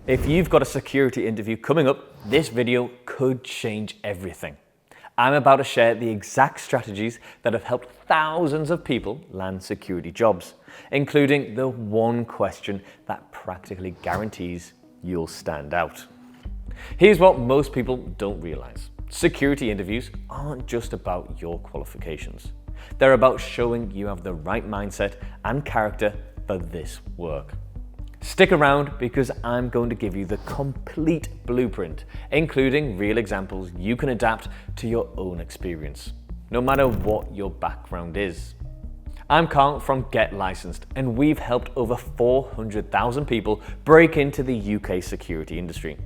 If you've got a security interview coming up, this video could change everything. I'm about to share the exact strategies that have helped thousands of people land security jobs, including the one question that practically guarantees you'll stand out. Here's what most people don't realize. Security interviews aren't just about your qualifications. They're about showing you have the right mindset and character for this work. Stick around because I'm going to give you the complete blueprint, including real examples you can adapt to your own experience, no matter what your background is. I'm Carl from Get Licensed, and we've helped over 400,000 people break into the UK security industry.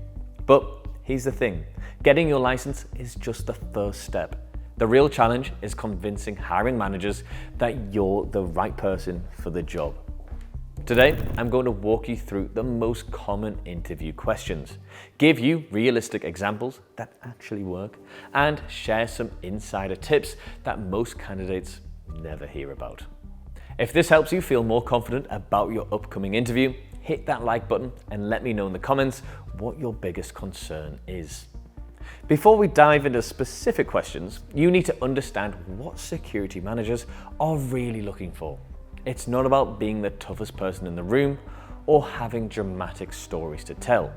But here's the thing, getting your license is just the first step. The real challenge is convincing hiring managers that you're the right person for the job. Today, I'm going to walk you through the most common interview questions, give you realistic examples that actually work, and share some insider tips that most candidates never hear about. If this helps you feel more confident about your upcoming interview, hit that like button and let me know in the comments what your biggest concern is. Before we dive into specific questions, you need to understand what security managers are really looking for. It's not about being the toughest person in the room or having dramatic stories to tell.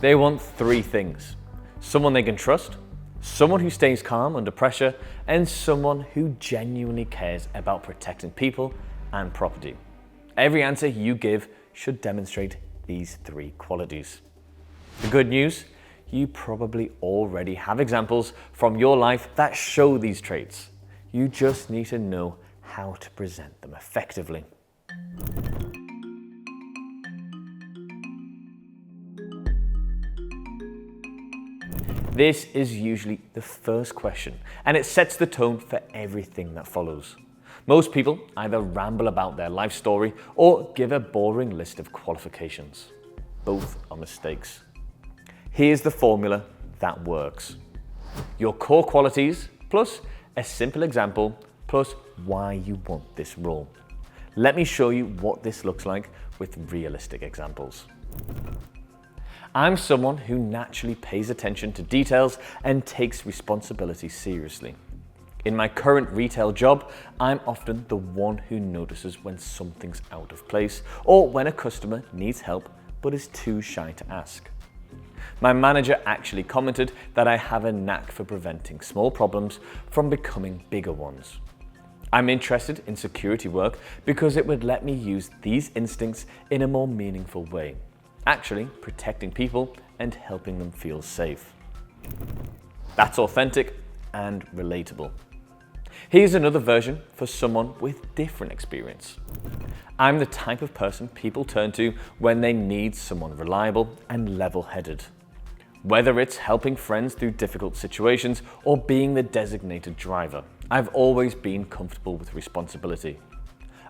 They want three things: someone they can trust, someone who stays calm under pressure, and someone who genuinely cares about protecting people and property. Every answer you give should demonstrate these three qualities. The good news, you probably already have examples from your life that show these traits. You just need to know how to present them effectively. This is usually the first question, and it sets the tone for everything that follows. Most people either ramble about their life story or give a boring list of qualifications. Both are mistakes. Here's the formula that works. Your core qualities plus a simple example plus why you want this role. Let me show you what this looks like with realistic examples. I'm someone who naturally pays attention to details and takes responsibility seriously. In my current retail job, I'm often the one who notices when something's out of place or when a customer needs help but is too shy to ask. My manager actually commented that I have a knack for preventing small problems from becoming bigger ones. I'm interested in security work because it would let me use these instincts in a more meaningful way, actually protecting people and helping them feel safe. That's authentic and relatable. Here's another version for someone with different experience. I'm the type of person people turn to when they need someone reliable and level-headed. Whether it's helping friends through difficult situations or being the designated driver, I've always been comfortable with responsibility.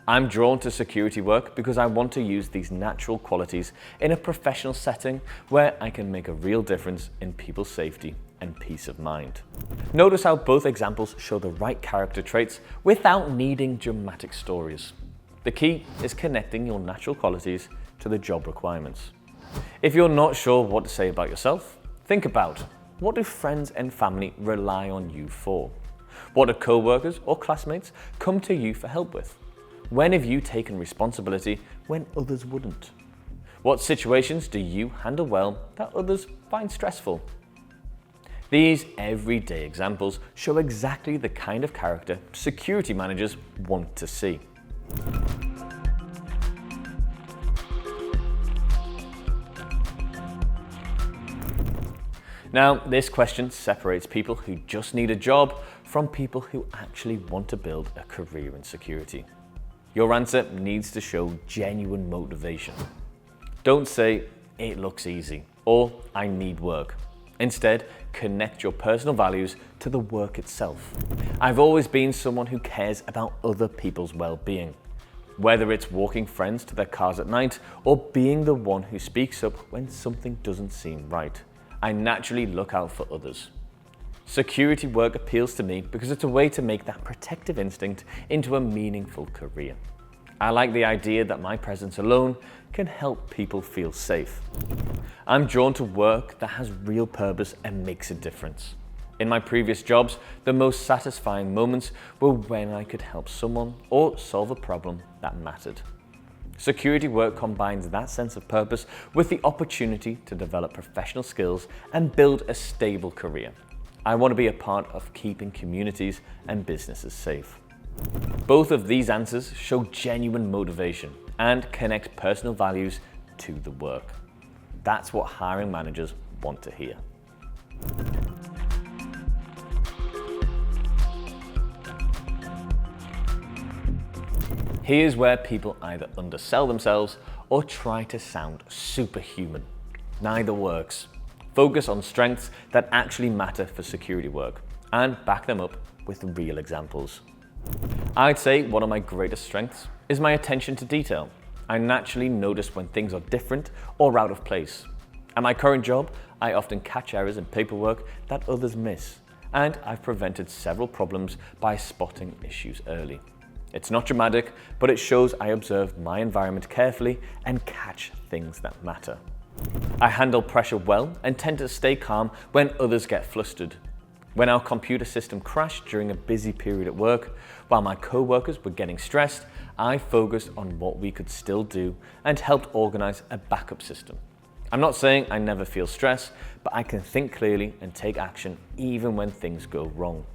I'm drawn to security work because I want to use these natural qualities in a professional setting where I can make a real difference in people's safety and peace of mind. Notice how both examples show the right character traits without needing dramatic stories. The key is connecting your natural qualities to the job requirements. If you're not sure what to say about yourself, think about, what do friends and family rely on you for? What do co-workers or classmates come to you for help with? When have you taken responsibility when others wouldn't? What situations do you handle well that others find stressful? These everyday examples show exactly the kind of character security managers want to see. Now, this question separates people who just need a job from people who actually want to build a career in security. Your answer needs to show genuine motivation. Don't say, "It looks easy," or "I need work." Instead, connect your personal values to the work itself. I've always been someone who cares about other people's well-being. Whether it's walking friends to their cars at night or being the one who speaks up when something doesn't seem right, I naturally look out for others. Security work appeals to me because it's a way to make that protective instinct into a meaningful career. I like the idea that my presence alone can help people feel safe. I'm drawn to work that has real purpose and makes a difference. In my previous jobs, the most satisfying moments were when I could help someone or solve a problem that mattered. Security work combines that sense of purpose with the opportunity to develop professional skills and build a stable career. I want to be a part of keeping communities and businesses safe. Both of these answers show genuine motivation and connect personal values to the work. That's what hiring managers want to hear. Here's where people either undersell themselves or try to sound superhuman. Neither works. Focus on strengths that actually matter for security work and back them up with real examples. I'd say one of my greatest strengths is my attention to detail. I naturally notice when things are different or out of place. At my current job, I often catch errors in paperwork that others miss, and I've prevented several problems by spotting issues early. It's not dramatic, but it shows I observe my environment carefully and catch things that matter. I handle pressure well and tend to stay calm when others get flustered. When our computer system crashed during a busy period at work, while my co-workers were getting stressed, I focused on what we could still do and helped organize a backup system. I'm not saying I never feel stress, but I can think clearly and take action even when things go wrong.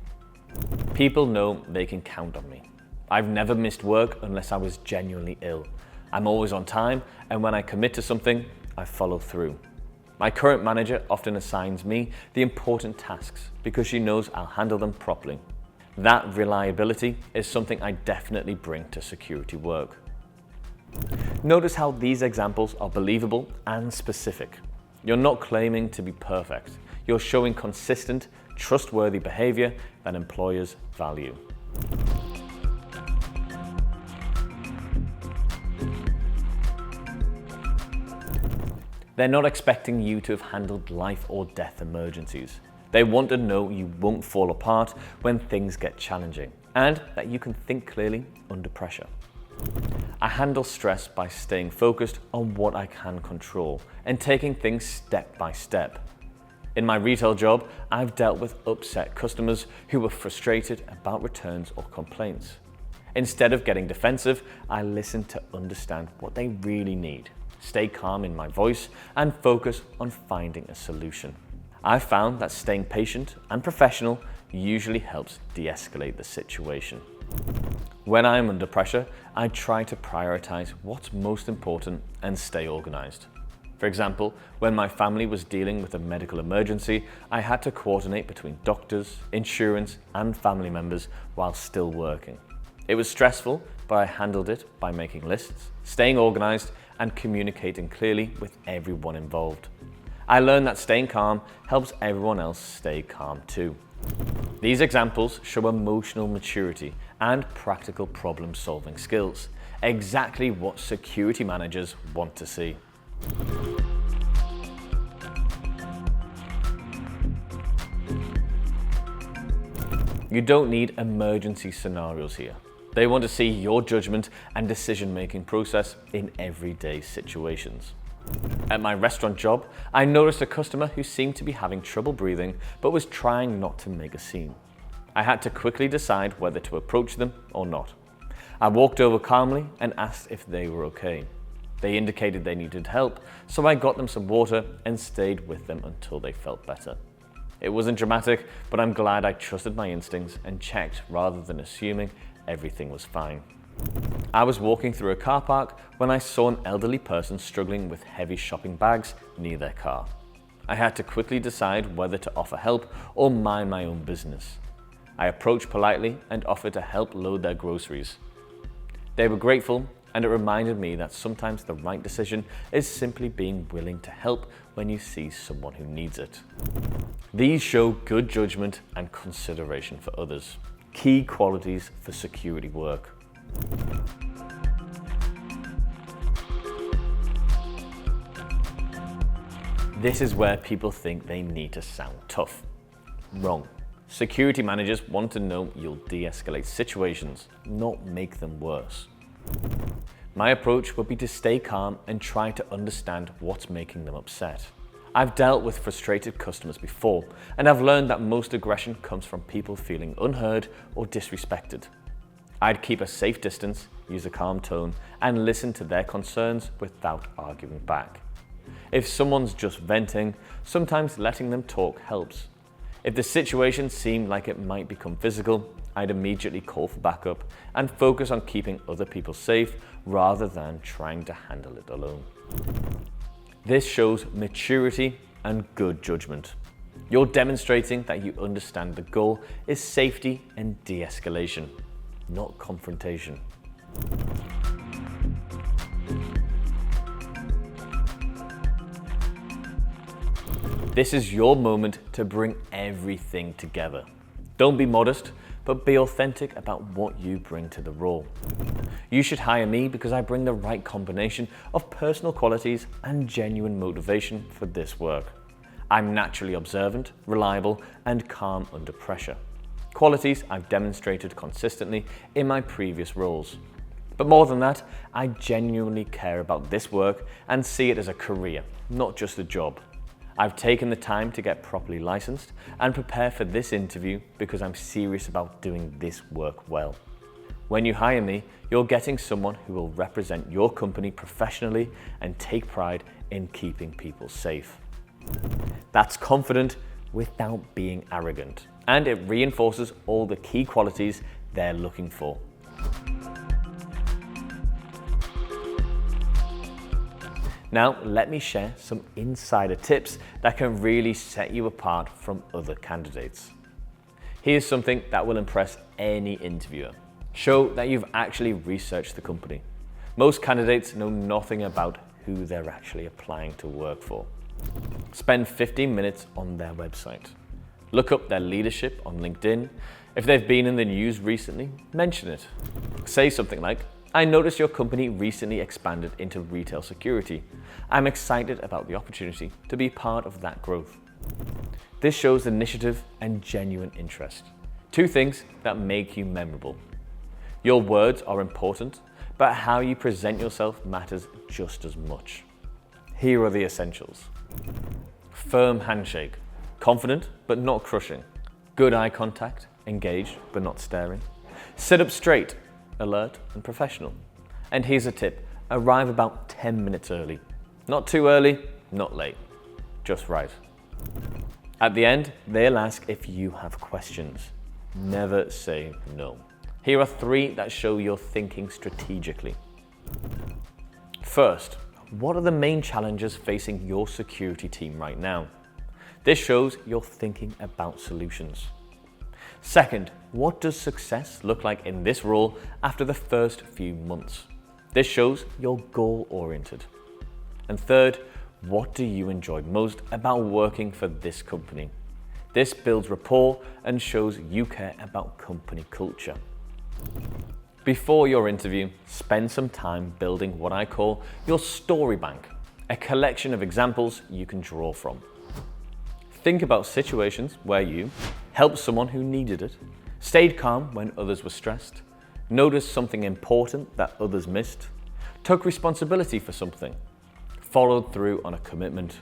People know they can count on me. I've never missed work unless I was genuinely ill. I'm always on time, and when I commit to something, I follow through. My current manager often assigns me the important tasks because she knows I'll handle them properly. That reliability is something I definitely bring to security work. Notice how these examples are believable and specific. You're not claiming to be perfect. You're showing consistent, trustworthy behavior that employers value. They're not expecting you to have handled life or death emergencies. They want to know you won't fall apart when things get challenging and that you can think clearly under pressure. I handle stress by staying focused on what I can control and taking things step by step. In my retail job, I've dealt with upset customers who were frustrated about returns or complaints. Instead of getting defensive, I listen to understand what they really need, stay calm in my voice, and focus on finding a solution. I've found that staying patient and professional usually helps de-escalate the situation. When I'm under pressure, I try to prioritize what's most important and stay organized. For example, when my family was dealing with a medical emergency, I had to coordinate between doctors, insurance, and family members while still working. It was stressful, but I handled it by making lists, staying organized, and communicating clearly with everyone involved. I learned that staying calm helps everyone else stay calm too. These examples show emotional maturity and practical problem-solving skills, exactly what security managers want to see. You don't need emergency scenarios here. They want to see your judgment and decision-making process in everyday situations. At my restaurant job, I noticed a customer who seemed to be having trouble breathing but was trying not to make a scene. I had to quickly decide whether to approach them or not. I walked over calmly and asked if they were okay. They indicated they needed help, so I got them some water and stayed with them until they felt better. It wasn't dramatic, but I'm glad I trusted my instincts and checked rather than assuming everything was fine. I was walking through a car park when I saw an elderly person struggling with heavy shopping bags near their car. I had to quickly decide whether to offer help or mind my own business. I approached politely and offered to help load their groceries. They were grateful, and it reminded me that sometimes the right decision is simply being willing to help when you see someone who needs it. These show good judgment and consideration for others, key qualities for security work. This is where people think they need to sound tough. Wrong. Security managers want to know you'll de-escalate situations, not make them worse. My approach would be to stay calm and try to understand what's making them upset. I've dealt with frustrated customers before, and I've learned that most aggression comes from people feeling unheard or disrespected. I'd keep a safe distance, use a calm tone, and listen to their concerns without arguing back. If someone's just venting, sometimes letting them talk helps. If the situation seemed like it might become physical, I'd immediately call for backup and focus on keeping other people safe rather than trying to handle it alone. This shows maturity and good judgment. You're demonstrating that you understand the goal is safety and de-escalation, not confrontation. This is your moment to bring everything together. Don't be modest, but be authentic about what you bring to the role. You should hire me because I bring the right combination of personal qualities and genuine motivation for this work. I'm naturally observant, reliable, and calm under pressure. Qualities I've demonstrated consistently in my previous roles. But more than that, I genuinely care about this work and see it as a career, not just a job. I've taken the time to get properly licensed and prepare for this interview because I'm serious about doing this work well. When you hire me, you're getting someone who will represent your company professionally and take pride in keeping people safe. That's confident without being arrogant, and it reinforces all the key qualities they're looking for. Now, let me share some insider tips that can really set you apart from other candidates. Here's something that will impress any interviewer. Show that you've actually researched the company. Most candidates know nothing about who they're actually applying to work for. Spend 15 minutes on their website. Look up their leadership on LinkedIn. If they've been in the news recently, mention it. Say something like, I noticed your company recently expanded into retail security. I'm excited about the opportunity to be part of that growth. This shows initiative and genuine interest. Two things that make you memorable. Your words are important, but how you present yourself matters just as much. Here are the essentials. Firm handshake. Confident, but not crushing. Good eye contact. Engaged, but not staring. Sit up straight. Alert and professional. And here's a tip, arrive about 10 minutes early. Not too early, not late, just right. At the end, they'll ask if you have questions. Never say no. Here are 3 that show you're thinking strategically. First, what are the main challenges facing your security team right now? This shows you're thinking about solutions. Second, what does success look like in this role after the first few months? This shows you're goal-oriented. And third, what do you enjoy most about working for this company? This builds rapport and shows you care about company culture. Before your interview, spend some time building what I call your story bank, a collection of examples you can draw from. Think about situations where you helped someone who needed it, stayed calm when others were stressed, noticed something important that others missed, took responsibility for something, followed through on a commitment,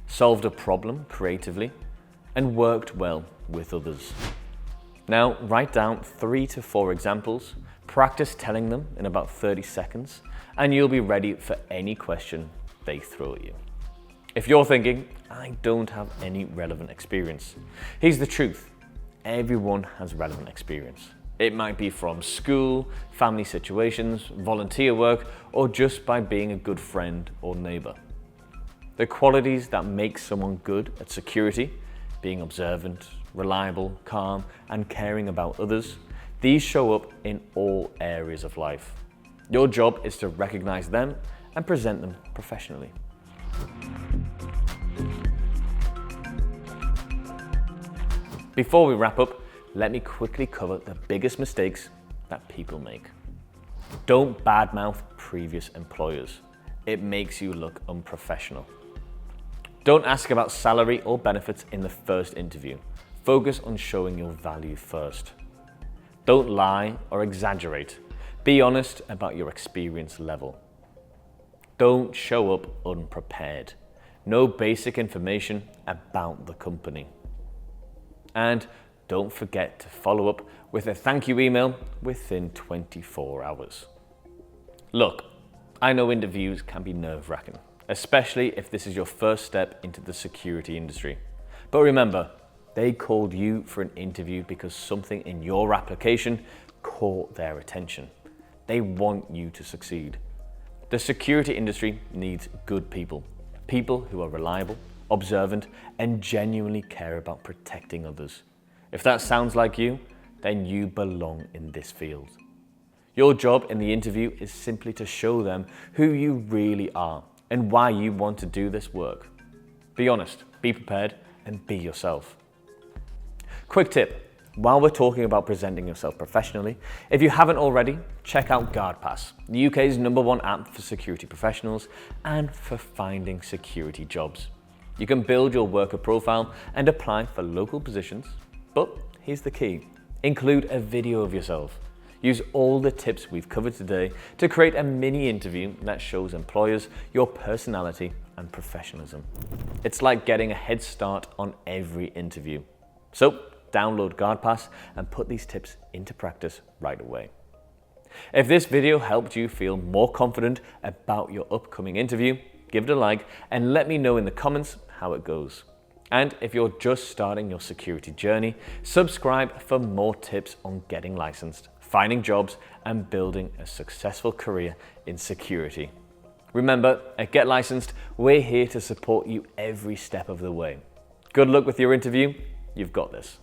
solved a problem creatively, and worked well with others. Now, write down 3 to 4 examples, practice telling them in about 30 seconds, and you'll be ready for any question they throw at you. If you're thinking, I don't have any relevant experience, here's the truth. Everyone has relevant experience. It might be from school, family situations, volunteer work, or just by being a good friend or neighbor. The qualities that make someone good at security, being observant, reliable, calm, and caring about others, these show up in all areas of life. Your job is to recognize them and present them professionally. Before we wrap up, let me quickly cover the biggest mistakes that people make. Don't badmouth previous employers. It makes you look unprofessional. Don't ask about salary or benefits in the first interview. Focus on showing your value first. Don't lie or exaggerate. Be honest about your experience level. Don't show up unprepared. no basic information about the company. And don't forget to follow up with a thank you email within 24 hours. Look, I know interviews can be nerve-wracking, especially if this is your first step into the security industry. But remember, they called you for an interview because something in your application caught their attention. They want you to succeed. The security industry needs good people, people who are reliable, observant, and genuinely care about protecting others. If that sounds like you, then you belong in this field. Your job in the interview is simply to show them who you really are and why you want to do this work. Be honest, be prepared, and be yourself. Quick tip. While we're talking about presenting yourself professionally, if you haven't already, check out GuardPass, the UK's #1 app for security professionals and for finding security jobs. You can build your worker profile and apply for local positions, but here's the key. Include a video of yourself. Use all the tips we've covered today to create a mini interview that shows employers your personality and professionalism. It's like getting a head start on every interview. So, download GuardPass and put these tips into practice right away. If this video helped you feel more confident about your upcoming interview, give it a like and let me know in the comments how it goes. And if you're just starting your security journey, subscribe for more tips on getting licensed, finding jobs, and building a successful career in security. Remember, at Get Licensed, we're here to support you every step of the way. Good luck with your interview. You've got this.